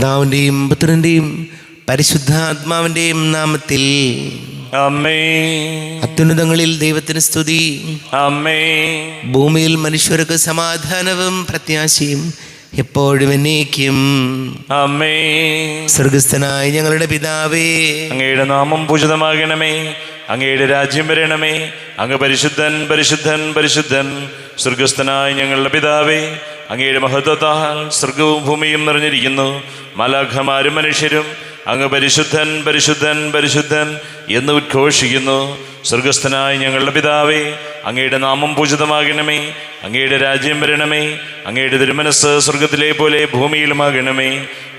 പിതാവിൻ്റെയും പുത്രൻ്റെയും പരിശുദ്ധാത്മാവിൻ്റെയും നാമത്തിൽ ആമേൻ. അത്യുന്നതങ്ങളിൽ ദൈവത്തിന് സ്തുതി. ആമേൻ. ഭൂമിയിൽ മനുഷ്യർക്ക് സമാധാനവും പ്രത്യാശയും എപ്പോഴും എന്നേക്കും. ആമേൻ. സ്വർഗസ്ഥനായ ഞങ്ങളുടെ പിതാവേ, അങ്ങയുടെ നാമം പൂജിതമാകണമേ. അങ്ങയുടെ രാജ്യം വരണമേ. അങ്ങ് പരിശുദ്ധൻ പരിശുദ്ധൻ പരിശുദ്ധൻ. സ്വർഗസ്ഥനായ ഞങ്ങളുടെ പിതാവേ, അങ്ങയുടെ മഹത്വത്താൽ സ്വർഗവും ഭൂമിയും നിറഞ്ഞിരിക്കുന്നു. മാലാഖമാരും മനുഷ്യരും അങ്ങ് പരിശുദ്ധൻ പരിശുദ്ധൻ പരിശുദ്ധൻ എന്ന് ഉദ്ഘോഷിക്കുന്നു. സ്വർഗസ്ഥനായ ഞങ്ങളുടെ പിതാവേ, അങ്ങയുടെ നാമം പൂജിതമാകണമേ. അങ്ങയുടെ രാജ്യം വരണമേ. അങ്ങയുടെ തിരുമനസ്സ് സ്വർഗത്തിലെ പോലെ ഭൂമിയിലുമാകണമേ.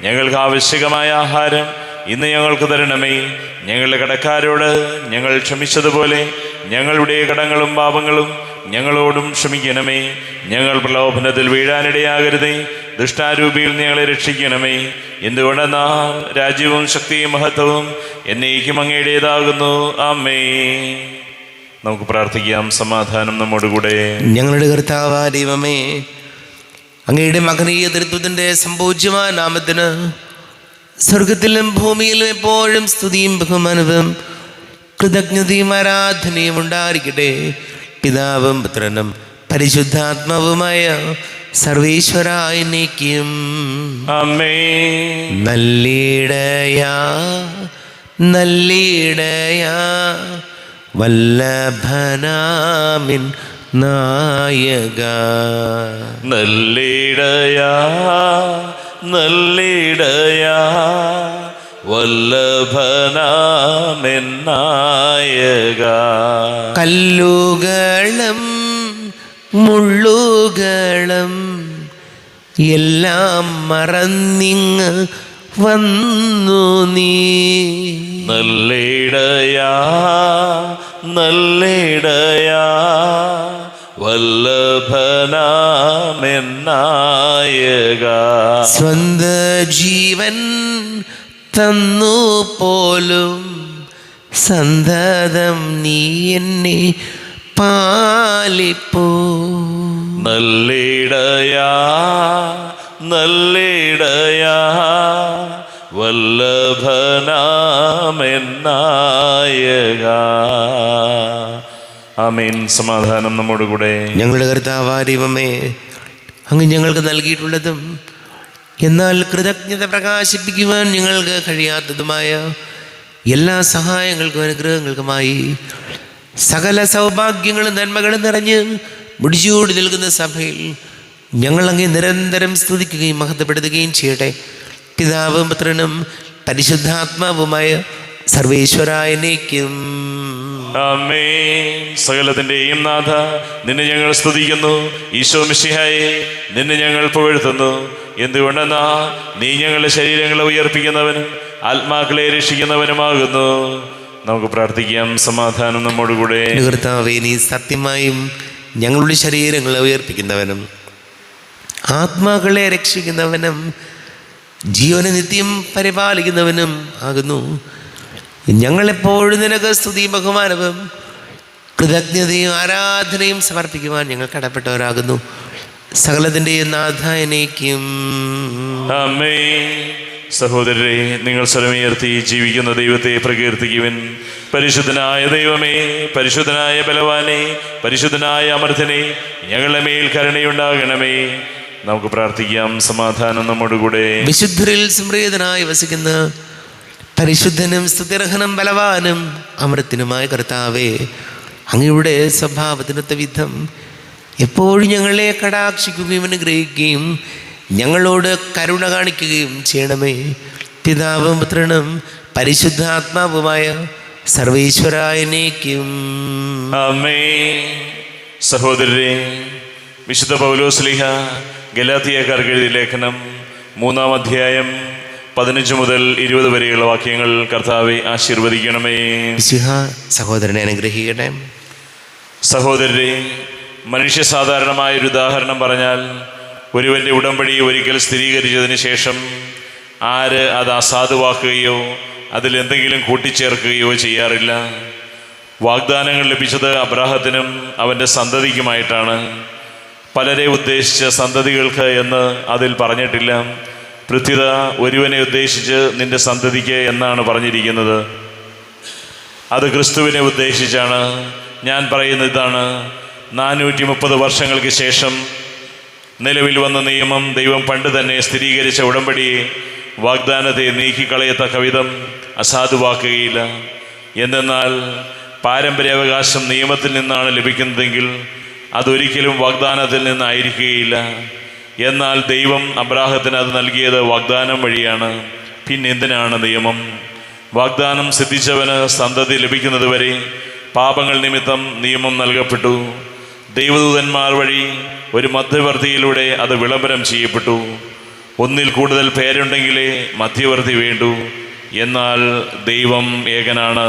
ഞങ്ങൾക്ക് ആവശ്യകമായ ആഹാരം ഇന്ന് ഞങ്ങൾക്ക് തരണമേ. ഞങ്ങളുടെ കടക്കാരോട് ഞങ്ങൾ ക്ഷമിച്ചതുപോലെ ഞങ്ങളുടെ കടങ്ങളും പാപങ്ങളും ഞങ്ങളോടും ക്ഷമിക്കണമേ. ഞങ്ങൾ പ്രലോഭനത്തിൽ വീഴാനിടയാകരുതേ. ദുഷ്ടാരൂപിയിൽ ഞങ്ങളെ രക്ഷിക്കണമേ. എന്തുകൊണ്ടെന്നാൽ രാജ്യവും ശക്തിയും മഹത്വവും എന്നേക്കും അങ്ങയുടേതാകുന്നു. ആമേൻ. നമുക്ക് പ്രാർത്ഥിക്കാം. സമാധാനം നമ്മോടുകൂടെ. ഞങ്ങളുടെ കർത്താവായ ദൈവമേ, അങ്ങയുടെ മകനീയ തൃത്വത്തിൻ്റെ സംപൂജ്യമായ നാമത്തിന് സ്വർഗത്തിലും ഭൂമിയിലും എപ്പോഴും സ്തുതിയും ബഹുമാനവും കൃതജ്ഞതയും ആരാധനയും ഉണ്ടായിരിക്കട്ടെ. പിതാവും പുത്രനും പരിശുദ്ധാത്മാവുമായ സർവേശ്വരായ എന്നേക്കും. ആമേൻ. നല്ലിടയാ നല്ലിടയാ വല്ലഭനാമിൻ നായക. നല്ലിടയാ നല്ലിടയാ വല്ലഭനാമെന്നായക. കല്ലുകളും മുള്ളുകളും എല്ലാം മറന്നിങ്ങ് വന്നു നീ. നല്ലിടയാ നല്ലിടയാ വല്ലഭനാമെന്നായക. സ്വന്ത ജീവൻ തന്നു പോലും സന്തതം നീ എന്നെ പാലിപ്പോ. നല്ലിടയാ നല്ലിടയാ വല്ലഭനാമെന്നായക. ആമേൻ. സമാധാനം നമ്മോടുകൂടെ. ഞങ്ങളുടെ കർത്താവായ ദൈവമേ, അങ്ങ് ഞങ്ങൾക്ക് നൽകിയിട്ടുള്ളതും എന്നാൽ കൃതജ്ഞത പ്രകാശിപ്പിക്കുവാൻ ഞങ്ങൾക്ക് കഴിയാത്തതുമായ എല്ലാ സഹായങ്ങൾക്കും അനുഗ്രഹങ്ങൾക്കുമായി സകല സൗഭാഗ്യങ്ങളും നന്മകളും നിറഞ്ഞ് മുടിച്ചൂടി നിൽക്കുന്ന സഭയിൽ ഞങ്ങൾ അങ്ങേ നിരന്തരം സ്തുതിക്കുകയും മഹത്വപ്പെടുത്തുകയും ചെയ്യട്ടെ. പിതാവും പുത്രനും പരിശുദ്ധാത്മാവുമായ സർവേശ്വരായ എന്നേക്കും. ആമേൻ. സകലത്തിന്റെയും നാഥ, നിന്നെ ഞങ്ങൾ സ്തുതിക്കുന്നു. ഈശോ മിശിഹായെ, നിന്നെ ഞങ്ങൾ പുകഴ്ത്തുന്നു. എന്തുകൊണ്ടെന്നാ നീ ഞങ്ങളുടെ ശരീരങ്ങളെ ഉയർപ്പിക്കുന്നവനും ആത്മാക്കളെ രക്ഷിക്കുന്നവനുമാകുന്നു. നമുക്ക് പ്രാർത്ഥിക്കാം. സമാധാനം നമ്മോടുകൂടെ. കർത്താവേ, നീ സത്യമായും ഞങ്ങളുടെ ശരീരങ്ങളെ ഉയർപ്പിക്കുന്നവനും ആത്മാക്കളെ രക്ഷിക്കുന്നവനും ജീവനെ നിത്യം പരിപാലിക്കുന്നവനും ആകുന്നു. ഞങ്ങളെപ്പോഴും നിനക്ക് സ്തുതിയും ബഹുമാനവും കൃതജ്ഞതയും ആരാധനയും സമർപ്പിക്കുവാൻ ഞങ്ങൾ കടപ്പെട്ടവരാകുന്നു. സകലത്തിൻ്റെയും നാഥ എന്നേക്കും. ആമേൻ. സഹോദരരെ, നിങ്ങൾ സ്വരമുയർത്തി ജീവിക്കുന്ന ദൈവത്തെ പ്രകീർത്തിക്കുവിൻ. പരിശുദ്ധനായ ദൈവമേ, പരിശുദ്ധനായ ബലവാനെ, പരിശുദ്ധനായ അമർത്തനെ, ഞങ്ങളുടെ മേൽ കരുണയുണ്ടാകണമേ. നമുക്ക് പ്രാർത്ഥിക്കാം. സമാധാനം നമ്മോടുകൂടെ. വിശുദ്ധരിൽ സംപ്രീതനായി വസിക്കുന്ന പരിശുദ്ധനും സ്തുത്യർഹനും ബലവാനും അമൃത്തിനുമായ കർത്താവേ, അങ്ങയുടെ സ്വഭാവത്തിനൊത്ത വിധം എപ്പോഴും ഞങ്ങളെ കടാക്ഷിക്കുകയും അനുഗ്രഹിക്കുകയും ഞങ്ങളോട് കരുണ കാണിക്കുകയും ചെയ്യണമേ. പിതാവും പുത്രനും പരിശുദ്ധാത്മാവുമായ സർവേശ്വരായ എന്നേക്കും. ആമേൻ. സഹോദരരെ, വിശുദ്ധ പൗലോസ്ലീഹ ഗലാത്യക്കാർക്ക് എഴുതിയ ലേഖനം 3-ാം അധ്യായം 15 മുതൽ 20 വരെയുള്ള വാക്യങ്ങൾ കർത്താവെ ആശീർവദിക്കണമേ. സഹോദരനെ അനുഗ്രഹിക്കട്ടെ. സഹോദരരെ, മനുഷ്യ സാധാരണമായൊരു ഉദാഹരണം പറഞ്ഞാൽ, ഒരുവൻ്റെ ഉടമ്പടി ഒരിക്കൽ സ്ഥിരീകരിച്ചതിന് ശേഷം ആര് അത് അസാധുവാക്കുകയോ അതിലെന്തെങ്കിലും കൂട്ടിച്ചേർക്കുകയോ ചെയ്യാറില്ല. വാഗ്ദാനങ്ങൾ ലഭിച്ചത് അബ്രാഹത്തിനും അവൻ്റെ സന്തതിക്കുമായിട്ടാണ്. പലരെ ഉദ്ദേശിച്ച സന്തതികൾക്ക് എന്ന് അതിൽ പറഞ്ഞിട്ടില്ല. പ്രത്യുത ഒരുവനെ ഉദ്ദേശിച്ച് നിന്റെ സന്തതിക്ക് എന്നാണ് പറഞ്ഞിരിക്കുന്നത്. അത് ക്രിസ്തുവിനെ ഉദ്ദേശിച്ചാണ്. ഞാൻ പറയുന്നത് ഇതാണ്: 430 വർഷങ്ങൾക്ക് ശേഷം നിലവിൽ വന്ന നിയമം ദൈവം പണ്ട് തന്നെ സ്ഥിരീകരിച്ച ഉടമ്പടിയെ, വാഗ്ദാനത്തെ നീക്കിക്കളയത്തക്ക വിധം അസാധുവാക്കുകയില്ല. എന്തെന്നാൽ പാരമ്പര്യാവകാശം നിയമത്തിൽ നിന്നാണ് ലഭിക്കുന്നതെങ്കിൽ അതൊരിക്കലും വാഗ്ദാനത്തിൽ നിന്നായിരിക്കുകയില്ല. എന്നാൽ ദൈവം അബ്രാഹത്തിന് അത് നൽകിയത് വാഗ്ദാനം വഴിയാണ്. പിന്നെന്തിനാണ് നിയമം? വാഗ്ദാനം സിദ്ധിച്ചവന് സന്തതി ലഭിക്കുന്നതുവരെ പാപങ്ങൾ നിമിത്തം നിയമം നൽകപ്പെട്ടു. ദൈവദൂതന്മാർ വഴി ഒരു മധ്യവർത്തിയിലൂടെ അത് വിളംബരം ചെയ്യപ്പെട്ടു. ഒന്നിൽ കൂടുതൽ പേരുണ്ടെങ്കിലേ മധ്യവർത്തി വേണ്ടൂ. എന്നാൽ ദൈവം ഏകനാണ്.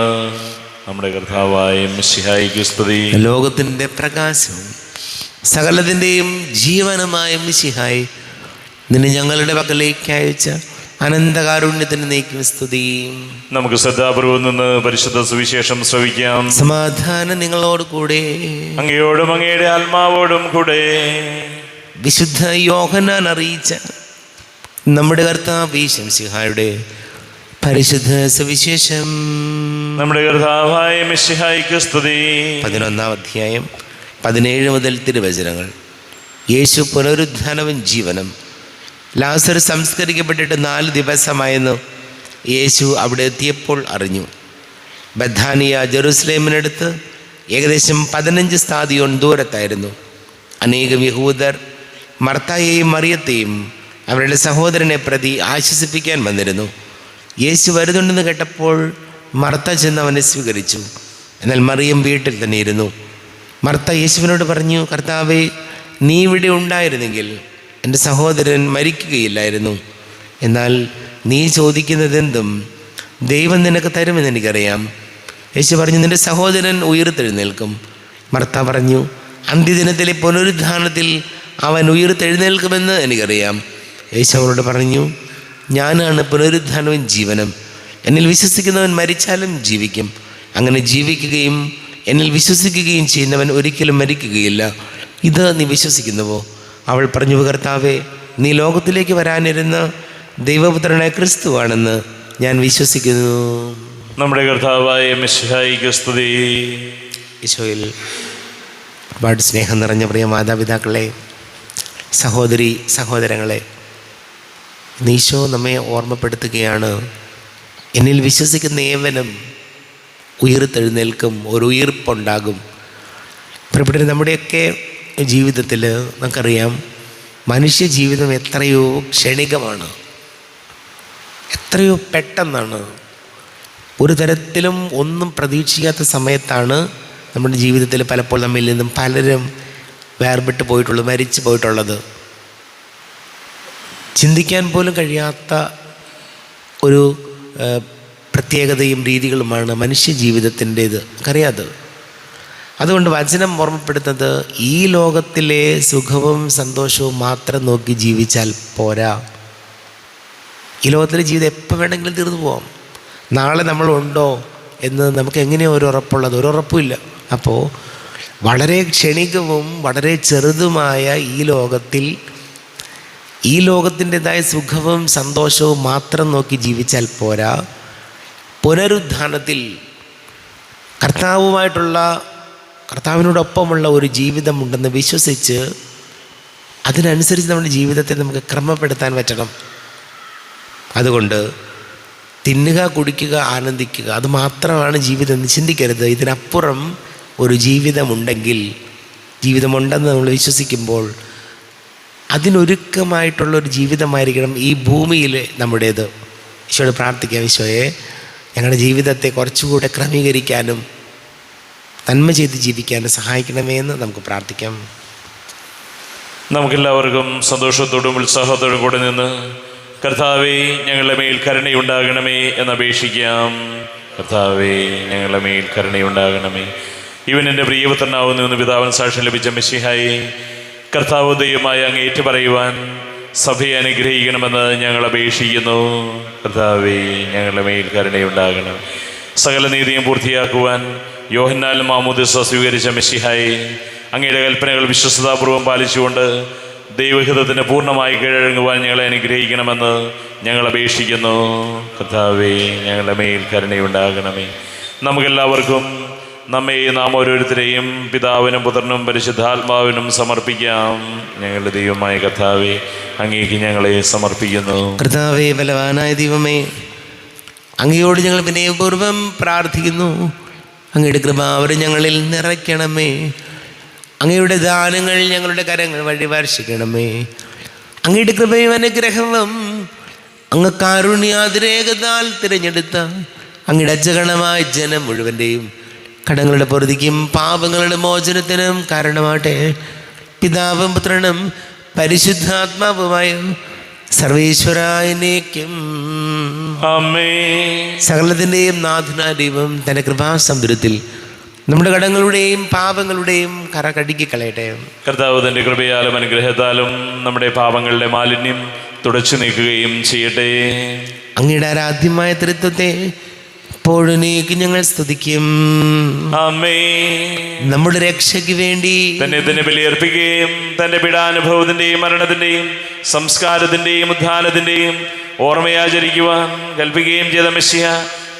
നമ്മുടെ കർത്താവായ മിശിഹായിക്ക് സ്തുതി. ലോകത്തിൻ്റെ പ്രകാശവും സകലത്തിൻ്റെയും ജീവനുമായ മിശിഹായി, നിന്നെ ഞങ്ങളുടെ പക്കലേക്ക് അയച്ച അനന്തകാരുണ്യത്തിന് നീക്കും സ്തുതി. നമുക്ക് ശ്രദ്ധാപൂർവം നിന്ന് പരിശുദ്ധ സുവിശേഷം ശ്രവിക്കാം. സമാധാനം നിങ്ങളോട് കൂടെ, അങ്ങയോടും അങ്ങയുടെ ആത്മാവോടും കൂടെ. വിശുദ്ധ യോഹന്നാൻ അറിയിച്ച നമ്മുടെ കർത്താവ് മിശിഹായുടെ പരിശുദ്ധ സുവിശേഷം. നമ്മുടെ കർത്താവായ മിശിഹായിക്ക് സ്തുതി. 11-ാം അധ്യായം 17 മുതൽ തിരുവചനങ്ങൾ. യേശു പുനരുത്ഥാനവും ജീവനും. ലാസർ സംസ്കരിക്കപ്പെട്ടിട്ട് 4 ദിവസമായെന്ന് യേശു അവിടെ എത്തിയപ്പോൾ അറിഞ്ഞു. ബഥാനിയ ജെറുസലേമിനടുത്ത് ഏകദേശം 15 സ്ഥാദിയോൺ ദൂരത്തായിരുന്നു. അനേകം യഹൂദർ മർത്തായെയും മറിയത്തെയും അവരുടെ സഹോദരനെ പ്രതി ആശ്വസിപ്പിക്കാൻ വന്നിരുന്നു. യേശു വരുന്നുണ്ടെന്ന് കേട്ടപ്പോൾ മർത്ത ചെന്ന് അവനെ സ്വീകരിച്ചു. എന്നാൽ മറിയം വീട്ടിൽ തന്നെ ഇരുന്നു. മർത്ത യേശുവിനോട് പറഞ്ഞു, കർത്താവേ, നീ ഇവിടെ ഉണ്ടായിരുന്നെങ്കിൽ എൻ്റെ സഹോദരൻ മരിക്കുകയില്ലായിരുന്നു. എന്നാൽ നീ ചോദിക്കുന്നതെന്തും ദൈവം നിനക്ക് തരുമെന്ന് എനിക്കറിയാം. യേശു പറഞ്ഞു, നിൻ്റെ സഹോദരൻ ഉയർത്തെഴുന്നേൽക്കും. മർത്ത പറഞ്ഞു, അന്ത്യദിനത്തിലെ പുനരുദ്ധാനത്തിൽ അവൻ ഉയർത്തെഴുന്നേൽക്കുമെന്ന് എനിക്കറിയാം. യേശു അവരോട് പറഞ്ഞു, ഞാനാണ് പുനരുദ്ധാനവും ജീവനും. എന്നിൽ വിശ്വസിക്കുന്നവൻ മരിച്ചാലും ജീവിക്കും. അങ്ങനെ ജീവിക്കുകയും എന്നിൽ വിശ്വസിക്കുകയും ചെയ്യുന്നവൻ ഒരിക്കലും മരിക്കുകയില്ല. ഇത് നീ വിശ്വസിക്കുന്നുവോ? അവൾ പറഞ്ഞു, കർത്താവേ, നീ ലോകത്തിലേക്ക് വരാനിരുന്ന ദൈവപുത്രനായ ക്രിസ്തുവാണെന്ന് ഞാൻ വിശ്വസിക്കുന്നു. നമ്മുടെ കർത്താവായ മിശിഹായിക്ക് സ്തുതി. ഈശോയിൽ ഒരുപാട് സ്നേഹം നിറഞ്ഞ പ്രിയ മാതാപിതാക്കളെ, സഹോദരി സഹോദരങ്ങളെ, ഈശോ നമ്മെ ഓർമ്മപ്പെടുത്തുകയാണ്, എന്നിൽ വിശ്വസിക്കുന്ന ഏവനും ഉയർത്തെഴുന്നേൽക്കും, ഒരു ഉയിർപ്പുണ്ടാകും. പ്രിയപ്പെട്ടവരെ, നമ്മുടെയൊക്കെ ജീവിതത്തിൽ നമുക്കറിയാം, മനുഷ്യ ജീവിതം എത്രയോ ക്ഷണികമാണ്, എത്രയോ പെട്ടെന്നാണ്. ഒരു തരത്തിലും ഒന്നും പ്രതീക്ഷിക്കാത്ത സമയത്താണ് നമ്മുടെ ജീവിതത്തിൽ പലപ്പോൾ നമ്മിൽ നിന്നും പലരും വേർപെട്ട് പോയിട്ടുള്ളത്, മരിച്ചു പോയിട്ടുള്ളത്. ചിന്തിക്കാൻ പോലും കഴിയാത്ത ഒരു പ്രത്യേകതയും രീതികളുമാണ് മനുഷ്യ ജീവിതത്തിൻ്റേത്, നമുക്കറിയാതെ. അതുകൊണ്ട് വചനം ഓർമ്മപ്പെടുത്തുന്നത്, ഈ ലോകത്തിലെ സുഖവും സന്തോഷവും മാത്രം നോക്കി ജീവിച്ചാൽ പോരാ. ഈ ലോകത്തിലെ ജീവിതം എപ്പോൾ വേണമെങ്കിലും തീർന്നു പോകാം. നാളെ നമ്മളുണ്ടോ എന്ന് നമുക്ക് എങ്ങനെയാണ് ഒരു ഉറപ്പുള്ളത്? ഒരു ഉറപ്പുമില്ല. അപ്പോൾ വളരെ ക്ഷണികവും വളരെ ചെറുതുമായ ഈ ലോകത്തിൻ്റെതായ സുഖവും സന്തോഷവും മാത്രം നോക്കി ജീവിച്ചാൽ പോരാ. പുനരുദ്ധാനത്തിൽ കർത്താവിനോടൊപ്പമുള്ള ഒരു ജീവിതമുണ്ടെന്ന് വിശ്വസിച്ച് അതിനനുസരിച്ച് നമ്മുടെ ജീവിതത്തെ നമുക്ക് ക്രമപ്പെടുത്താൻ പറ്റണം. അതുകൊണ്ട് തിന്നുക, കുടിക്കുക, ആനന്ദിക്കുക, അത് മാത്രമാണ് ജീവിതം എന്ന് ചിന്തിക്കരുത്. ഇതിനപ്പുറം ഒരു ജീവിതമുണ്ടെന്ന് നമ്മൾ വിശ്വസിക്കുമ്പോൾ അതിനൊരുക്കമായിട്ടുള്ളൊരു ജീവിതമായിരിക്കണം ഈ ഭൂമിയിൽ നമ്മുടേത്. ഈശോയോട് പ്രാർത്ഥിക്കാം, ഈശോയെ, ഞങ്ങളുടെ ജീവിതത്തെ കുറച്ചുകൂടെ ക്രമീകരിക്കാനും നന്മ ചെയ്ത് ജീവിക്കാനും സഹായിക്കണമേ എന്ന് നമുക്ക് പ്രാർത്ഥിക്കാം. നമുക്കെല്ലാവർക്കും സന്തോഷത്തോടും ഉത്സാഹത്തോടും കൂടെ നിന്ന് കർത്താവേ, ഞങ്ങളുടെ മേൽ കരുണയുണ്ടാകണമേ എന്നപേക്ഷിക്കാം. കർത്താവേ, ഞങ്ങളുടെ മേൽ കരുണയുണ്ടാകണമേ. ഇവൻ എൻ്റെ പ്രിയപുത്രനാവുന്നു എന്ന് പിതാവിന് സാക്ഷ്യം ലഭിച്ച മിശിഹായെ, കർത്താവ് ദൈവമായ അങ്ങ് ഏറ്റുപറയുവാൻ സഭയെ അനുഗ്രഹിക്കണമെന്ന് ഞങ്ങൾ അപേക്ഷിക്കുന്നു. കർത്താവേ, ഞങ്ങളുടെ മേൽ കരുണയുണ്ടാകണം. സകല നീതിയും പൂർത്തിയാക്കുവാൻ യോഹന്നാനും മാമോദിസ സ്വീകരിച്ച മിശിഹായെ, അങ്ങയുടെ കൽപ്പനകൾ വിശ്വസ്തതാപൂർവം പാലിച്ചുകൊണ്ട് ദൈവഹിതത്തിന് പൂർണ്ണമായി കീഴടങ്ങുവാൻ ഞങ്ങളെ അനുഗ്രഹിക്കണമെന്ന് ഞങ്ങൾ അപേക്ഷിക്കുന്നു. കർത്താവേ, ഞങ്ങളുടെ മേൽ കരുണയുണ്ടാകണമേ. നമുക്കെല്ലാവർക്കും നാം ഓരോരുത്തരെയും പിതാവിനും പുത്രനും പരിശുദ്ധാത്മാവിനും സമർപ്പിക്കാം. ഞങ്ങളുടെ ദൈവമായ കർത്താവേ, അങ്ങേക്ക് ഞങ്ങളെ സമർപ്പിക്കുന്നു. കർത്താവേ, ബലവാനായ ദൈവമേ, അങ്ങയോട് ഞങ്ങൾ വിനയപൂർവ്വം പ്രാർത്ഥിക്കുന്നു. അങ്ങയുടെ കൃപാവരം ഞങ്ങളിൽ നിറയ്ക്കണമേ. അങ്ങയുടെ ദാനങ്ങൾ ഞങ്ങളുടെ കരങ്ങൾ വഴി വർഷിക്കണമേ. അങ്ങയുടെ കൃപയും അനുഗ്രഹവും അങ്ങ് കാരുണ്യാതിരേകതാൽ തിരഞ്ഞെടുത്ത അങ്ങയുടെ അജഗണമായ ജനം മുഴുവൻ്റെയും കടങ്ങളുടെ പൊറുതിക്കും പാപങ്ങളുടെ മോചനത്തിനും കാരണമാട്ടെ. പിതാവും പുത്രനും പരിശുദ്ധാത്മാവുമായ സർവേശ്വരായനേക്കും ആമേൻ. സകലത്തിൻ്റെയും നാഥനായ ദൈവം തൻ്റെ കൃപാസമുദ്രത്തിൽ നമ്മുടെ കടങ്ങളുടെയും പാപങ്ങളുടെയും കറ കഴുകി കളയട്ടെ. കർത്താവ് തൻ്റെ കൃപയാലും അനുഗ്രഹത്താലും നമ്മുടെ പാപങ്ങളുടെ മാലിന്യം തുടച്ചു നീക്കുകയും ചെയ്യട്ടെ. അങ്ങയുടെ ആരാധ്യമായ തൃത്വത്തെ എപ്പോഴേക്ക് ഞങ്ങൾ സ്തുതിക്കും. ആമേൻ. നമ്മുടെ രക്ഷയ്ക്ക് വേണ്ടി തന്നെ ബലിയർപ്പിക്കുകയും തൻ്റെ പീഡാനുഭവത്തിൻ്റെയും മരണത്തിൻ്റെയും സംസ്കാരത്തിൻ്റെയും ഉത്ഥാനത്തിൻ്റെയും ഓർമ്മയാചരിക്കുവാൻ കൽപ്പിക്കുകയും ചെയ്ത മെസ്സിയ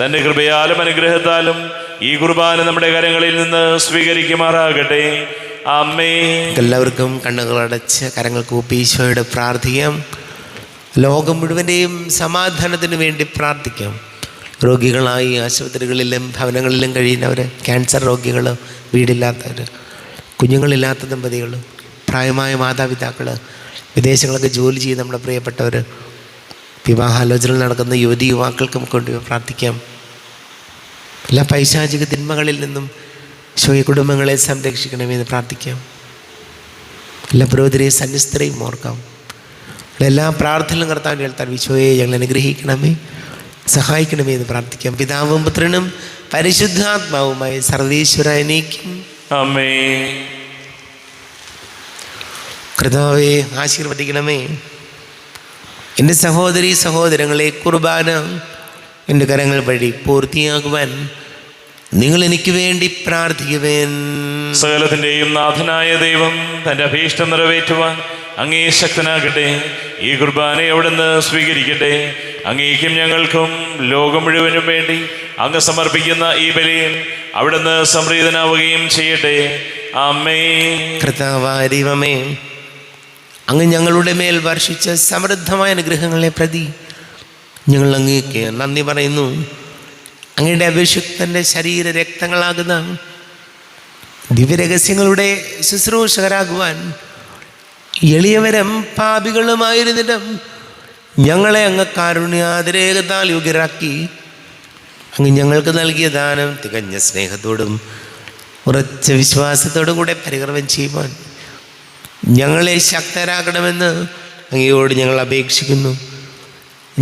തൻ്റെ കൃപയാലും അനുഗ്രഹത്താലും ഈ കുർബാന നമ്മുടെ കരങ്ങളിൽ നിന്ന് സ്വീകരിക്കുമാറാകട്ടെ. ആമേൻ. എല്ലാവർക്കും കണ്ണുകളടച്ച് കരങ്ങൾ കൂപ്പി ഈശോയോട് പ്രാർത്ഥിക്കാം. ലോകം മുഴുവൻ്റെയും സമാധാനത്തിന് വേണ്ടി പ്രാർത്ഥിക്കാം. രോഗികളായി ആശുപത്രികളിലും ഭവനങ്ങളിലും കഴിയുന്നവർ, ക്യാൻസർ രോഗികൾ, വീടില്ലാത്തവർ, കുഞ്ഞുങ്ങളില്ലാത്ത ദമ്പതികൾ, പ്രായമായ മാതാപിതാക്കൾ, വിദേശങ്ങളൊക്കെ ജോലി ചെയ്ത് നമ്മുടെ പ്രിയപ്പെട്ടവർ, വിവാഹാലോചന നടക്കുന്ന യുവതി യുവാക്കൾക്കും കൊണ്ട് പ്രാർത്ഥിക്കാം. എല്ലാ പൈശാചിക തിന്മകളിൽ നിന്നും ഈശോയെ കുടുംബങ്ങളെ സംരക്ഷിക്കണമെന്ന് പ്രാർത്ഥിക്കാം. എല്ലാ പുരോഹിതരെയും സന്യസ്തരെയും ഓർക്കാം. എല്ലാ പ്രാർത്ഥനകളും കർത്താവിനെ കേൾത്താൻ ഈശോയെ ഞങ്ങൾ അനുഗ്രഹിക്കണമേ, സഹായിക്കണമേ എന്ന് പ്രാർത്ഥിക്കാം. പിതാവും പുത്രനും പരിശുദ്ധാത്മാവുമായി സർവേശ്വരനേക്കും ആമേൻ. കർത്താവേ, ആശീർവദിക്കണമേ. എൻ്റെ സഹോദരീ സഹോദരങ്ങളെ, കുർബാന എൻ്റെ കരങ്ങൾ വഴി പൂർത്തിയാകുവാൻ നിങ്ങൾ എനിക്ക് വേണ്ടി പ്രാർത്ഥിക്കുവേൻ. സകലത്തിൻ്റെയും നാഥനായ ദൈവം തൻ്റെ അഭീഷ്ടം നിറവേറ്റുവാൻ അങ്ങേ ശക്തനാകട്ടെ. ഈ കുർബാനയെ അവിടുന്ന് സ്വീകരിക്കട്ടെ. അങ്ങേക്കും ഞങ്ങൾക്കും ലോകം മുഴുവനും വേണ്ടി അങ്ങ് സമർപ്പിക്കുന്ന ഈ ബലിയിൽ അവിടുന്ന് സംപ്രീതനാവുകയും ചെയ്യട്ടെ. ആമേൻ. കർത്താവായ ദൈവമേ, അങ്ങ് ഞങ്ങളുടെ മേൽ വർഷിച്ച സമൃദ്ധമായ അനുഗ്രഹങ്ങളെ പ്രതി ഞങ്ങൾ അങ്ങേക്ക് നന്ദി പറയുന്നു. അങ്ങയുടെ അഭിഷിക്തൻ്റെ ശരീര രക്തങ്ങളാകുന്ന ദിവ്യരഹസ്യങ്ങളുടെ ശുശ്രൂഷകരാകുവാൻ എളിയവരും പാപികളുമായിരുന്നിട്ടും ഞങ്ങളെ അങ്ങ് കാരുണ്യാതിരേകത്താൽ യോഗ്യരാക്കി. അങ്ങ് ഞങ്ങൾക്ക് നൽകിയ ദാനം തികഞ്ഞ സ്നേഹത്തോടും ഉറച്ച വിശ്വാസത്തോടും കൂടെ പരികർമ്മം ചെയ്യുവാൻ ഞങ്ങളെ ശക്തരാക്കണമെന്ന് അങ്ങയോട് ഞങ്ങൾ അപേക്ഷിക്കുന്നു.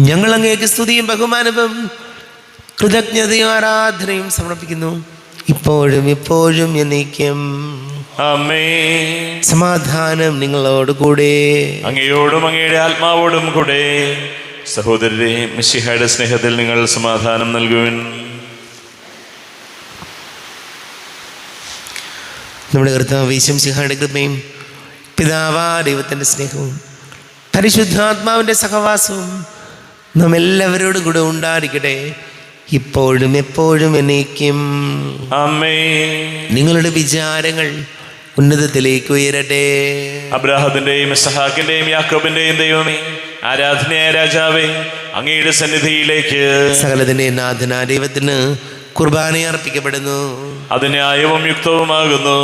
ഞങ്ങൾ അങ്ങേക്ക് സ്തുതിയും ബഹുമാനവും കൃതജ്ഞതയും ആരാധനയും സമർപ്പിക്കുന്നു, ഇപ്പോഴും എപ്പോഴും എന്നേക്കും. ആമേൻ. സമാധാനം നിങ്ങളോട് കൂടെ, അങ്ങയോടും അങ്ങയുടെ ആത്മാവോടും കൂടെ. സഹോദരരെ, മിശിഹായുടെ സ്നേഹത്തിൽ നിങ്ങൾ സമാധാനം നൽകുവിൻ. നമ്മുടെ കർത്താവ് യേശു മിശിഹായുടെ കൃപയും പിതാവാ ദൈവത്തിൻ്റെ സ്നേഹവും പരിശുദ്ധാത്മാവിൻ്റെ സഹവാസവും നാം എല്ലാവരോടും കൂടെ ഉണ്ടായിരിക്കട്ടെ, ഇപ്പോഴും എപ്പോഴും എന്നേക്കും. ആമേൻ. നിങ്ങളുടെ വിചാരങ്ങൾ ഉന്നതത്തിലേക്ക് ഉയരട്ടെ. അബ്രാഹത്തിന്റെയും ഇസ്ഹാക്കിന്റെയും യാക്കോബിന്റെയും ദൈവമേ, ആരാധനയായ രാജാവേ, അങ്ങയുടെ സന്നിധിയിലേക്ക് സകലത്തിന്റെ നാഥനായ ദൈവത്തിന് കുർബാന അർപ്പിക്കപ്പെടുന്നു. അത് ന്യായവും യുക്തവുമാകുന്നു.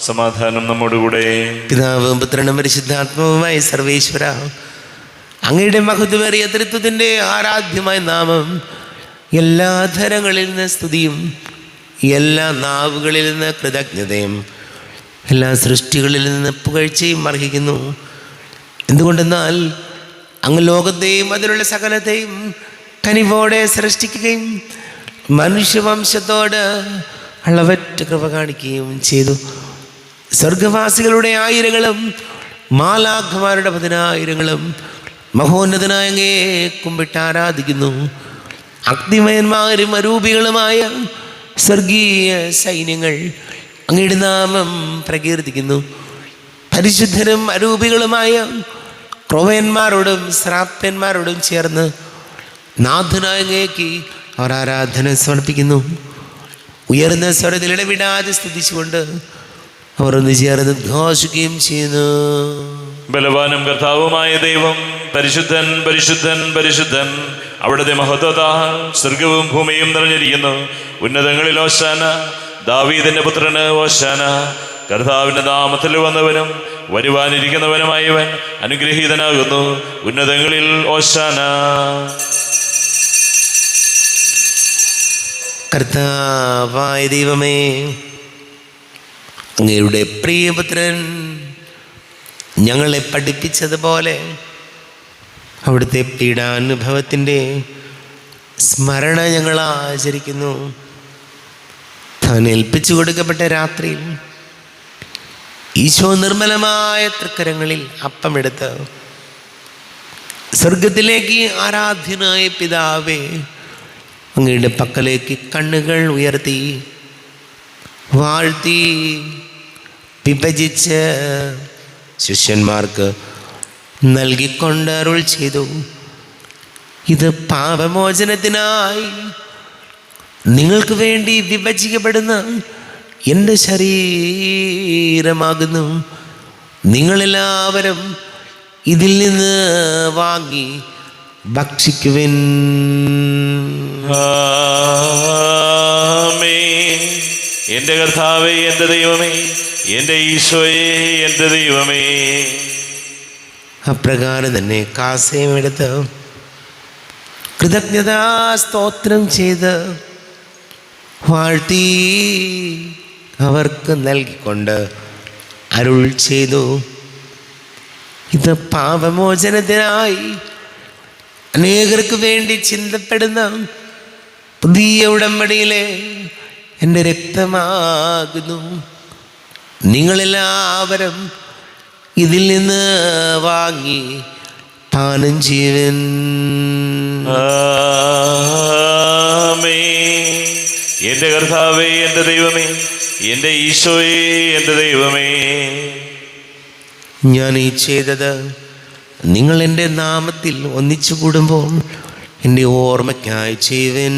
സമാധാനം നമ്മോടുകൂടെ. പിതാവും പുത്രനും പരിശുദ്ധാത്മാവുമായ സർവേശ്വര, അങ്ങയുടെ മഹത്വമേറിയ തൃത്വത്തിൻ്റെ ആരാധ്യമായ നാമം എല്ലാ ധരങ്ങളിൽ നിന്ന് സ്തുതിയും എല്ലാ നാവുകളിൽ നിന്ന് കൃതജ്ഞതയും എല്ലാ സൃഷ്ടികളിൽ നിന്ന് പുകഴ്ചയും അർഹിക്കുന്നു. എന്തുകൊണ്ടെന്നാൽ അങ്ങ് ലോകത്തെയും അതിലുള്ള സകലത്തെയും കനിവോടെ സൃഷ്ടിക്കുകയും മനുഷ്യവംശത്തോട് അളവറ്റ കൃപ കാണിക്കുകയും ചെയ്തു. സ്വർഗവാസികളുടെ ആയിരങ്ങളും മാലാഖമാരുടെ 10,000ങ്ങളും മഹോന്നതനായ അങ്ങേ കുമ്പിട്ട് ആരാധിക്കുന്നു. അഗ്നിമയന്മാരും അരൂപികളുമായ സ്വർഗീയ സൈന്യങ്ങൾ അങ്ങയുടെ നാമം പ്രകീർത്തിക്കുന്നു. പരിശുദ്ധരും അരൂപികളുമായ ക്രോവന്മാരോടും ശ്രാപ്യന്മാരോടും ചേർന്ന് നാഥനായ അങ്ങേക്ക് അവർ ആരാധന സമർപ്പിക്കുന്നു. ഉയർന്ന സ്വരത്തിൽ ഇടവിടാതെ സ്തുതിച്ചുകൊണ്ട് അവർ ഒന്ന് ചേർന്ന് ഘോഷിക്കുകയും ചെയ്യുന്നു. ബലവാനും കർത്താവുമായ ദൈവം പരിശുദ്ധൻ പരിശുദ്ധൻ പരിശുദ്ധൻ. അവിടുത്തെ മഹത്വത്താൽ സ്വർഗവും ഭൂമിയും നിറഞ്ഞിരിക്കുന്നു. ഉന്നതങ്ങളിൽ ഓശാന. ദാവീദിന്റെ പുത്രന് ഓശാന. കർത്താവിന്റെ നാമത്തിൽ വന്നവനും വരുവാനിരിക്കുന്നവനുമായവൻ അനുഗ്രഹീതനാകുന്നു. ഉന്നതങ്ങളിൽ ഓശാന. കർത്താവായ ദൈവമേ, അങ്ങയുടെ പ്രിയപുത്രൻ ഞങ്ങളെ പഠിപ്പിച്ചതുപോലെ അവിടുത്തെ പീഡാനുഭവത്തിൻ്റെ സ്മരണ ഞങ്ങൾ ആചരിക്കുന്നു. താൻ ഏൽപ്പിച്ചു കൊടുക്കപ്പെട്ട രാത്രിയിൽ ഈശോ നിർമ്മലമായ തൃക്കരങ്ങളിൽ അപ്പമെടുത്ത് സ്വർഗത്തിലേക്ക് ആരാധ്യനായ പിതാവേ അങ്ങയുടെ പക്കലേക്ക് കണ്ണുകൾ ഉയർത്തി വാഴ്ത്തി വിഭജിച്ച് ശിഷ്യന്മാർക്ക് നൽകിക്കൊണ്ട് അരുൾ ചെയ്തു, ഇത് പാപമോചനത്തിനായി നിങ്ങൾക്ക് വേണ്ടി വിഭജിക്കപ്പെടുന്ന എൻ്റെ ശരീരമാകുന്നു. നിങ്ങളെല്ലാവരും ഇതിൽ നിന്ന് വാങ്ങി ഭക്ഷിക്കുവിൻ. ആമേൻ. എൻ്റെ കർത്താവേ, എൻ്റെ ദൈവമേ, എൻ്റെ ഈശോയെ, എൻ്റെ ദൈവമേ. അപ്രകാരം തന്നെ കാസയുമെടുത്ത് കൃതജ്ഞതാ സ്തോത്രം ചെയ്ത് വാഴ്ത്തി അവർക്ക് നൽകിക്കൊണ്ട് അരുൾ ചെയ്തു, ഇത് പാപമോചനത്തിനായി അനേകർക്ക് വേണ്ടി ചിന്തപ്പെടുന്ന പുതിയ ഉടമ്പടിയിലെ എൻ്റെ രക്തമാകുന്നു. നിങ്ങളെല്ലാവരും ഇതിൽ നിന്ന് വാങ്ങി പാനം ചെയ്യുവൻ. ആമേൻ. എൻ്റെ കർത്താവേ, എൻ്റെ ദൈവമേ, എൻ്റെ ഈശോയെ, എൻ്റെ ദൈവമേ. ഞാൻ ഈ ചെയ്തത് നിങ്ങൾ എൻ്റെ നാമത്തിൽ ഒന്നിച്ചു കൂടുമ്പോൾ എൻ്റെ ഓർമ്മയ്ക്കായി ചെയ്യുവൻ.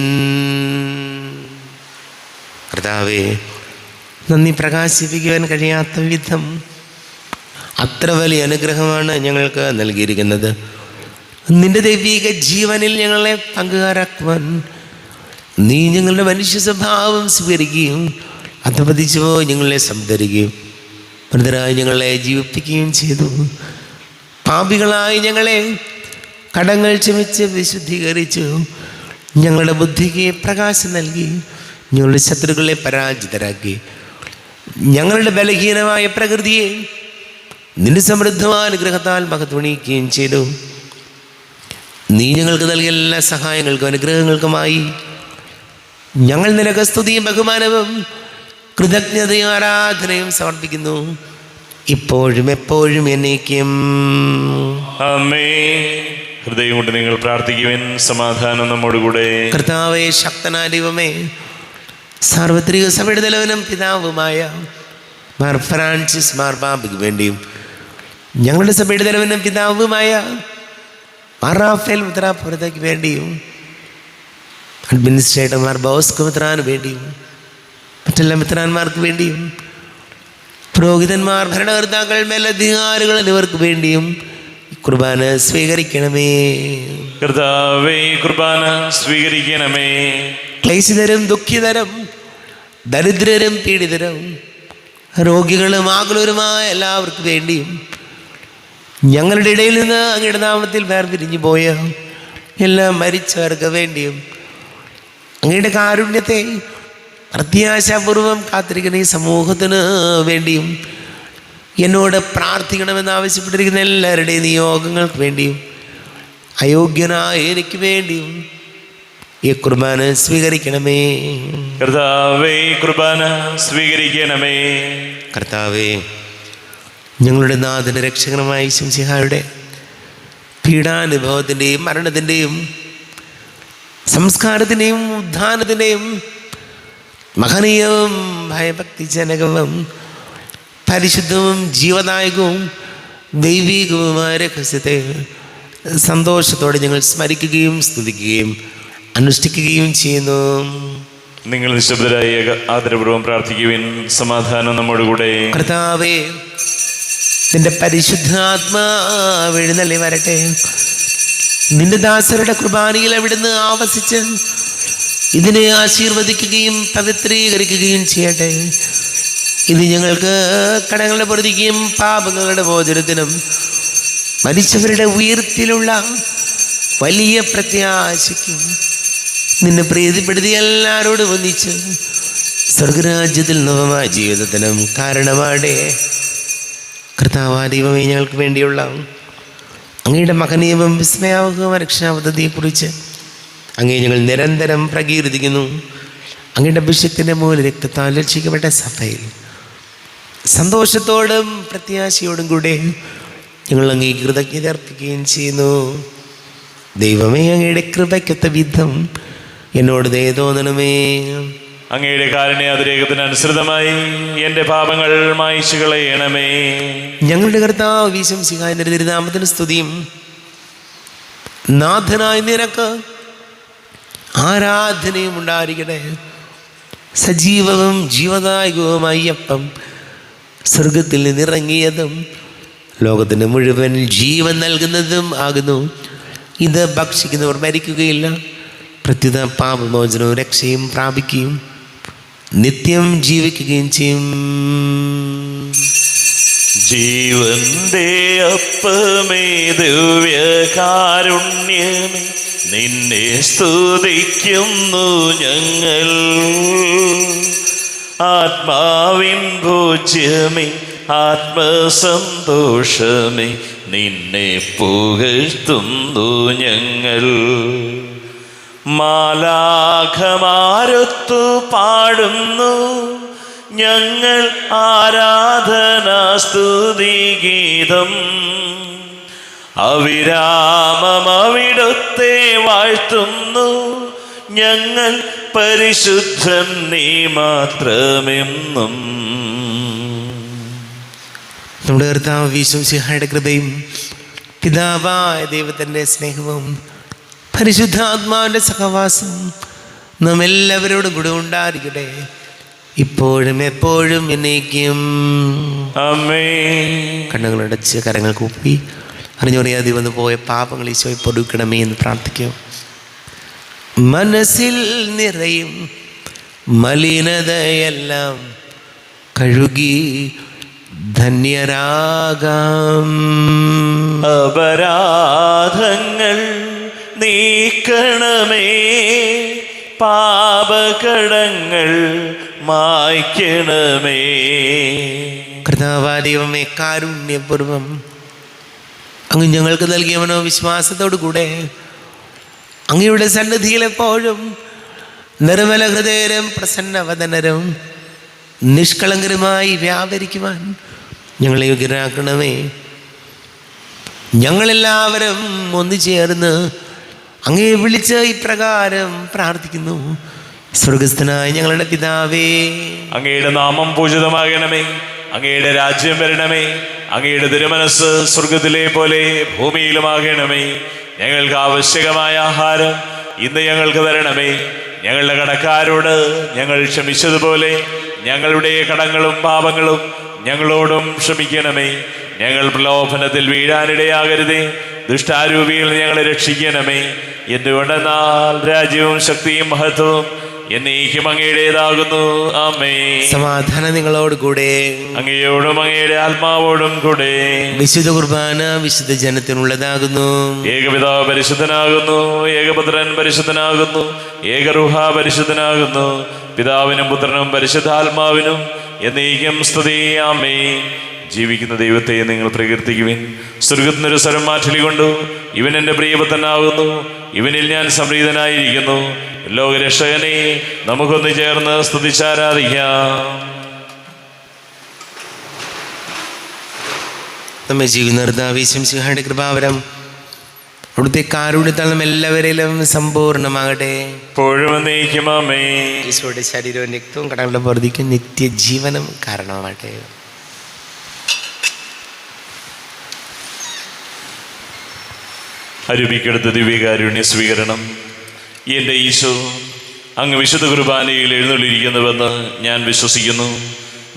കർത്താവേ, നന്ദി പ്രകാശിപ്പിക്കുവാൻ കഴിയാത്ത വിധം അത്ര വലിയ അനുഗ്രഹമാണ് ഞങ്ങൾക്ക് നൽകിയിരിക്കുന്നത്. നിന്റെ ദൈവിക ജീവനിൽ ഞങ്ങളെ പങ്കുകാരാക്കുവാൻ നീ ഞങ്ങളുടെ മനുഷ്യ സ്വഭാവം സ്വീകരിക്കുകയും അധപതിച്ചോ ഞങ്ങളെ സംതരികയും മൃതരായി ഞങ്ങളെ ജീവിപ്പിക്കുകയും ചെയ്തു. പാപികളായി ഞങ്ങളെ കടങ്ങൾ ക്ഷമിച്ച് വിശുദ്ധീകരിച്ചു. ഞങ്ങളുടെ ബുദ്ധിക്ക് പ്രകാശം നൽകി ഞങ്ങളുടെ ശത്രുക്കളെ പരാജിതരാക്കി. ഞങ്ങളുടെ ബലഹീനമായ പ്രകൃതിയെ നിന്റെ സമൃദ്ധമായ അനുഗ്രഹത്താൽ മഹത്വണിക്കുകയും ചെയ്തു. നീ ഞങ്ങൾക്ക് നൽകിയ എല്ലാ സഹായങ്ങൾക്കും അനുഗ്രഹങ്ങൾക്കുമായി ഞങ്ങൾ നിനക്ക് സ്തുതിയും ബഹുമാനവും കൃതജ്ഞതയും ആരാധനയും സമർപ്പിക്കുന്നു, ഇപ്പോഴും എപ്പോഴും എന്നേക്കും. ആമേൻ. ഹൃദയം കൊണ്ട് നിങ്ങൾ പ്രാർത്ഥിക്കുവിൻ. സമാധാനം നമ്മോടുകൂടെ. കർത്താവേ, ശക്തനായ ദൈവമേ, സാർവത്രിക സഭയുടെ തലവനും പിതാവുമായ മാർ ഫ്രാൻസിസ് മാർപാപ്പയ്ക്ക് വേണ്ടിയും ഞങ്ങളുടെ സഭയുടെ തലവനും പിതാവുമായ മാർ റാഫേൽ മെത്രാപ്പോലീത്തയ്ക്ക് വേണ്ടിയും അഡ്മിനിസ്ട്രേറ്റർമാർ ബോസ്കോ മെത്രാന് വേണ്ടിയും മറ്റെല്ലാ മെത്രാന്മാർക്ക് വേണ്ടിയും പുരോഹിതന്മാർ, ഭരണകർത്താക്കൾ, മേലധികാരികൾ എന്നിവർക്ക് വേണ്ടിയും കുർബാന സ്വീകരിക്കണമേ. കർത്താവേ, കുർബാന സ്വീകരിക്കണമേ. ക്ലേശിതരും ദുഃഖിതരും ദരിദ്രരും പീഡിതരും രോഗികളും ആകുലരുമായ എല്ലാവർക്കും വേണ്ടിയും ഞങ്ങളുടെ ഇടയിൽ നിന്ന് അങ്ങയുടെ നാമത്തിൽ വേർപിരിഞ്ഞു പോയ എല്ലാ മരിച്ചവർക്ക് വേണ്ടിയും അങ്ങയുടെ കാരുണ്യത്തെ പ്രത്യാശാപൂർവം കാത്തിരിക്കുന്ന ഈ സമൂഹത്തിന് വേണ്ടിയും എന്നോട് പ്രാർത്ഥിക്കണമെന്ന് ആവശ്യപ്പെട്ടിരിക്കുന്ന എല്ലാവരുടെയും നിയോഗങ്ങൾക്ക് വേണ്ടിയും അയോഗ്യനായ എനിക്ക് വേണ്ടിയും ഈ കുർബാന സ്വീകരിക്കണമേ. കർത്താവേ, കുർബാന സ്വീകരിക്കണമേ. കർത്താവേ, ഞങ്ങളുടെ നാഥന രക്ഷകനുമായ ശംസിഹായുടെ പീഡാനുഭവത്തിൻ്റെയും മരണത്തിൻ്റെയും സംസ്കാരത്തിൻ്റെയും ഉദ്ധാനത്തിൻ്റെയും മഹനീയവും ഭയഭക്തിജനകവും പരിശുദ്ധവും ജീവദായകവും ദൈവികവുമായ രഹസ്യത്തെ സന്തോഷത്തോടെ ഞങ്ങൾ സ്മരിക്കുകയും സ്തുതിക്കുകയും അനുഷ്ഠിക്കുകയും ചെയ്യുന്നു. നിങ്ങൾ നിശബ്ദരായി ആദരപൂർവ്വം പ്രാർത്ഥിക്കുവിൻ. സമാധാനം നമ്മോടുകൂടെ. കർത്താവേ, നിന്റെ പരിശുദ്ധാത്മാവ് എഴുന്നള്ളി വരട്ടെ. നിന്റെ ദാസരുടെ കുർബാനയിൽ അവിടുന്ന് ആവസിച്ച് ഇതിനെ ആശീർവദിക്കുകയും പവിത്രീകരിക്കുകയും ചെയ്യട്ടെ. ഇത് ഞങ്ങൾക്ക് കടങ്ങളുടെ പൊറുതിക്കും പാപങ്ങളുടെ മോചനത്തിനും മരിച്ചവരുടെ ഉയർപ്പിലുള്ള വലിയ പ്രത്യാശയ്ക്കും നിന്നെ പ്രീതിപ്പെടുത്തി എല്ലാവരോടും ഒന്നിച്ച് സ്വർഗരാജ്യത്തിൽ നവമായ ജീവിതത്തിനും കാരണമാടേ. കർത്താവായ ദൈവമേ, ഞങ്ങൾക്ക് വേണ്ടിയുള്ള അങ്ങയുടെ മഹനീയവും വിസ്മയാവകവും രക്ഷാപദ്ധതിയെക്കുറിച്ച് അങ്ങേ ഞങ്ങൾ നിരന്തരം പ്രകീർത്തിക്കുന്നു. അങ്ങയുടെ അഭിഷേകത്തിൻ്റെ മൂലം രക്തത്താൽ രക്ഷിക്കപ്പെട്ട സഭയിൽ സന്തോഷത്തോടും പ്രത്യാശയോടും കൂടെ ഞങ്ങൾ അങ്ങേ കൃതജ്ഞത അർപ്പിക്കുകയും ചെയ്യുന്നു. ദൈവമേ, അങ്ങയുടെ കൃപയ്ക്കൊത്ത വിധം എന്നോട് ദയ തോന്നണമേ. അങ്ങയുടെ കാരുണ്യാതിരേകത്തിനനുസൃതമായി എൻ്റെ പാപങ്ങൾ മായ്ച്ചു കളയണമേ. ഞങ്ങളുടെ കർത്താവ് ഈശോമിശിഹായുടെ തിരുനാമത്തിന് സ്തുതിയും. നാഥനായ നിനക്ക് ആരാധനയും ഉണ്ടായിരിക്കട്ടെ. സജീവവും ജീവദായകവുമായി അപ്പം സ്വർഗത്തിൽ നിന്നിറങ്ങിയതും ലോകത്തിന് മുഴുവൻ ജീവൻ നൽകുന്നതും ആകുന്നു. ഇത് ഭക്ഷിക്കുന്നവർ മരിക്കുകയില്ല, പ്രത്യുത പാപമോചനവും രക്ഷയും പ്രാപിക്കുകയും നിത്യം ജീവിക്കുകയും ചെയ്യും. ജീവന്റെ അപ്പമേ, ദിവ്യകാരുണ്യമേ, നിന്നെ സ്തുതിക്കുന്നു ഞങ്ങൾ. ആത്മാവിൻ ഭോജ്യമേ, ആത്മസന്തോഷമേ, നിന്നെ പുകഴ്ത്തുന്നു ഞങ്ങൾ. മാലാഖമാരൊത്തു പാടുന്നു ഞങ്ങൾ ആരാധനാസ്തുതിഗീതം. അവിരാമം അവിടുത്തെ വാഴ്ത്തുന്നു ഞങ്ങൾ. പരിശുദ്ധൻ നീ മാത്രമെന്നും. നമ്മുടെ കർത്താവ് ഈശോമിശിഹായുടെ കൃപയും പിതാവായ ദൈവത്തിൻ്റെ സ്നേഹവും പരിശുദ്ധാത്മാവിൻ്റെ സഹവാസം നാം എല്ലാവരോടും കൂടെ ഉണ്ടായിരിക്കട്ടെ, ഇപ്പോഴും എപ്പോഴും എന്നേക്കും. ആമേൻ. കണ്ണുകളടച്ച് കരങ്ങൾ കൂപ്പി അറിഞ്ഞറിയാതെ വന്നു പോയ പാപങ്ങൾ ഈശോയെ പൊറുക്കണമേ എന്ന് പ്രാർത്ഥിക്കും. മനസ്സിൽ നിറയും മലിനതയെല്ലാം കഴുകി ധന്യരാകാം. അപരാധങ്ങൾ നീക്കണമേ, പാപകടങ്ങൾ മായ്ക്കണമേ. കർത്താവായ ദൈവമേ, കാരുണ്യപൂർവം അങ്ങ് ഞങ്ങൾക്ക് നൽകിയ മനോവിശ്വാസത്തോടു കൂടെ അങ്ങയുടെ സന്നിധിയിൽ എപ്പോഴും നിർമ്മല ഹൃദയരും പ്രസന്നവദനരും നിഷ്കളങ്കരുമായി വ്യാപരിക്കുവാൻ ഞങ്ങളെ യോഗ്യരാക്കണമേ. ഞങ്ങളെല്ലാവരും ഒന്നു ചേർന്ന് അങ്ങേ വിളിച്ച് ഇപ്രകാരം പ്രാർത്ഥിക്കുന്നു. സ്വർഗസ്ഥനായ ഞങ്ങളുടെ പിതാവേ, അങ്ങയുടെ നാമം പൂജിതമാകണമേ. അങ്ങയുടെ രാജ്യം വരണമേ. അങ്ങയുടെ തിരുമനസ് സ്വർഗത്തിലെ പോലെ ഭൂമിയിലുമാകണമേ. ഞങ്ങൾക്ക് ആവശ്യകമായ ആഹാരം ഇന്ന് ഞങ്ങൾക്ക് തരണമേ. ഞങ്ങളുടെ കടക്കാരോട് ഞങ്ങൾ ക്ഷമിച്ചതുപോലെ ഞങ്ങളുടെ കടങ്ങളും പാപങ്ങളും ഞങ്ങളോടും ക്ഷമിക്കണമേ. ഞങ്ങൾ പ്രലോഭനത്തിൽ വീഴാനിടയാകരുതേ, ദുഷ്ടാരൂപിയിൽ ഞങ്ങളെ രക്ഷിക്കണമേ. എന്തുകൊണ്ടെന്നാൽ രാജ്യവും ശക്തിയും മഹത്വവും എന്നേക്കും അങ്ങയുടേതാകുന്നു. ആമേൻ. സമാധാനം നിങ്ങളോട് കൂടെ, അങ്ങയോടും അങ്ങയുടെ ആത്മാവോടും കൂടെ. വിശുദ്ധ കുർബാന വിശുദ്ധ ജനത്തിനുള്ളതാകുന്നു. ഏകപിതാവ് പരിശുദ്ധനാകുന്നു, ഏകപുത്രൻ പരിശുദ്ധനാകുന്നു, ഏകറുഹ പരിശുദ്ധനാകുന്നു. പിതാവിനും പുത്രനും പരിശുദ്ധാത്മാവിനും എന്നേക്കും സ്തുതി. ആമേൻ. ജീവിക്കുന്ന ദൈവത്തെ നിങ്ങൾ പ്രകീർത്തിക്കുവിൻ. സ്വർഗത്തിനൊരു സ്വരം മാറ്റലി കൊണ്ടു, ഇവൻ എൻ്റെ പ്രിയപുത്രനാകുന്നു, ഇവനിൽ ഞാൻ സംപ്രീതനായിരിക്കുന്നു. ലോകരക്ഷകനെ നമുക്കൊന്ന് ചേർന്ന് സ്തുതിച്ചാരാധിക്കാം. നമ്മെ ജീവിക്കുന്ന ഈശോമിശിഹായുടെ കൃപാവരം അവിടുത്തെ കാരുണ്യത്താൽ നാം എല്ലാവരിലും സമ്പൂർണ്ണമാകട്ടെ. ഇപ്പോഴും എന്നേക്കും ആമേൻ. ഈശോയുടെ ശരീരവും രക്തവും കടങ്ങളുടെ പൊറുതിക്കും നിത്യജീവനും കാരണമാകട്ടെ. അരുവിക്കെടുത്ത ദിവ്യകാരുണ്യ സ്വീകരണം. എൻ്റെ ഈശോ, അങ്ങ് വിശുദ്ധ കുർബാനയിൽ എഴുന്നള്ളിയിരിക്കുന്നുവെന്ന് ഞാൻ വിശ്വസിക്കുന്നു.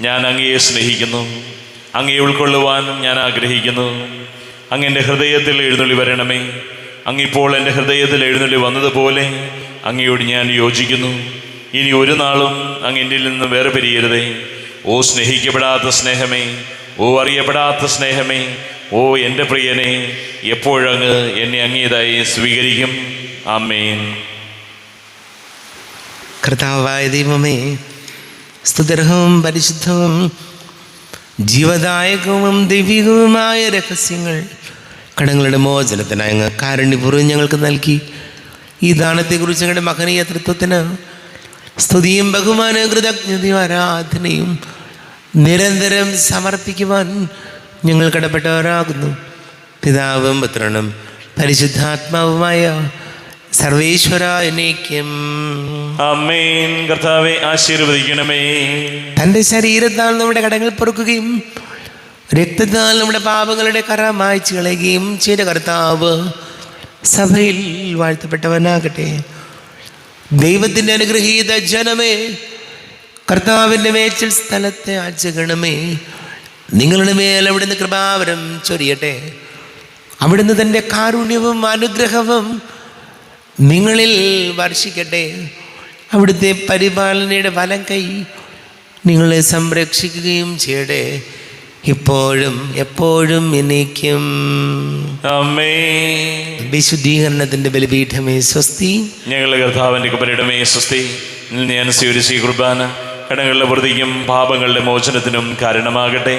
ഞാൻ അങ്ങയെ സ്നേഹിക്കുന്നു. അങ്ങയെ ഉൾക്കൊള്ളുവാൻ ഞാൻ ആഗ്രഹിക്കുന്നു. അങ്ങ് എൻ്റെ ഹൃദയത്തിൽ എഴുന്നള്ളി വരണമേ. അങ്ങിപ്പോൾ എൻ്റെ ഹൃദയത്തിൽ എഴുന്നള്ളി വന്നതുപോലെ അങ്ങയോട് ഞാൻ യോജിക്കുന്നു. ഇനി ഒരു നാളും അങ്ങ് എന്നിൽ നിന്ന് വേറെ പിരിയരുതേ. ഓ സ്നേഹിക്കപ്പെടാത്ത സ്നേഹമേ, ഓ അറിയപ്പെടാത്ത സ്നേഹമേ, ഓ എൻ്റെ പ്രിയനെ, എപ്പോഴങ്ങ് എന്നെ അങ്ങേതായി സ്വീകരിക്കും. ആമേൻ. കർത്താവായ ദൈവമേ, സ്തുത്യർഹവും പരിശുദ്ധവും ജീവദായകവും ദൈവികവുമായ രഹസ്യങ്ങൾ കടങ്ങളുടെ മോചനത്തിനായി അങ്ങ് കാരുണ്യപൂർവ്വം ഞങ്ങൾക്ക് നൽകി. ഈ ദാനത്തെക്കുറിച്ച് ഞങ്ങളുടെ മഹനീയ തൃത്വത്തിന് സ്തുതിയും ബഹുമാനവും കൃതജ്ഞതയും ആരാധനയും നിരന്തരം സമർപ്പിക്കുവാൻ ഞങ്ങൾ കടപ്പെട്ടവരാകുന്നു. പിതാവും പുത്രനും പരിശുദ്ധാത്മാവുമായ സർവേശ്വര എന്നേക്കും ആമേൻ. കർത്താവേ, ആശീർവദിക്കണമേ. തൻ്റെ ശരീരത്താൽ നമ്മുടെ കടങ്ങൾ പൊറുക്കുകയും രക്തത്താൽ നമ്മുടെ പാപങ്ങളുടെ കറ മായ്ച്ചു കളയുകയും ചെയ്ത കർത്താവ് സഭയിൽ വാഴ്ത്തപ്പെട്ടവനാകട്ടെ. ദൈവത്തിൻ്റെ അനുഗ്രഹീത ജനമേ, കർത്താവിൻ്റെ മേച്ചിൽ സ്ഥലത്തെ ആചരണമേ, നിങ്ങളുടെ മേൽ അവിടുന്ന് കൃപാവരം ചൊരിയട്ടെ. അവിടുന്ന് തൻ്റെ കാരുണ്യവും അനുഗ്രഹവും നിങ്ങളിൽ വർഷിക്കട്ടെ. അവിടുത്തെ പരിപാലനയുടെ വലം കൈ നിങ്ങളെ സംരക്ഷിക്കുകയും ചെയ്യട്ടെ, ഇപ്പോഴും എപ്പോഴും എന്നേക്കും. ആമേൻ. വിശുദ്ധീകരണത്തിൻ്റെ ബലിപീഠമേ സ്വസ്തി. ഞങ്ങളുടെ കർത്താവിൻ്റെ കുപരിടമേ സ്വസ്തി. ഞാൻ സ്വീകരിച്ച ഈ കുർബാന കടങ്ങളുടെ വൃത്തിക്കും പാപങ്ങളുടെ മോചനത്തിനും കാരണമാകട്ടെ.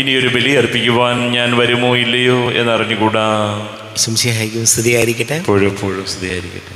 ഇനിയൊരു ബലി അർപ്പിക്കുവാൻ ഞാൻ വരുമോ ഇല്ലയോ എന്നറിഞ്ഞുകൂടാ. സംശയമായിരിക്കും. സ്തുതിയായിരിക്കട്ടെ. എപ്പോഴും സ്തുതിയായിരിക്കട്ടെ.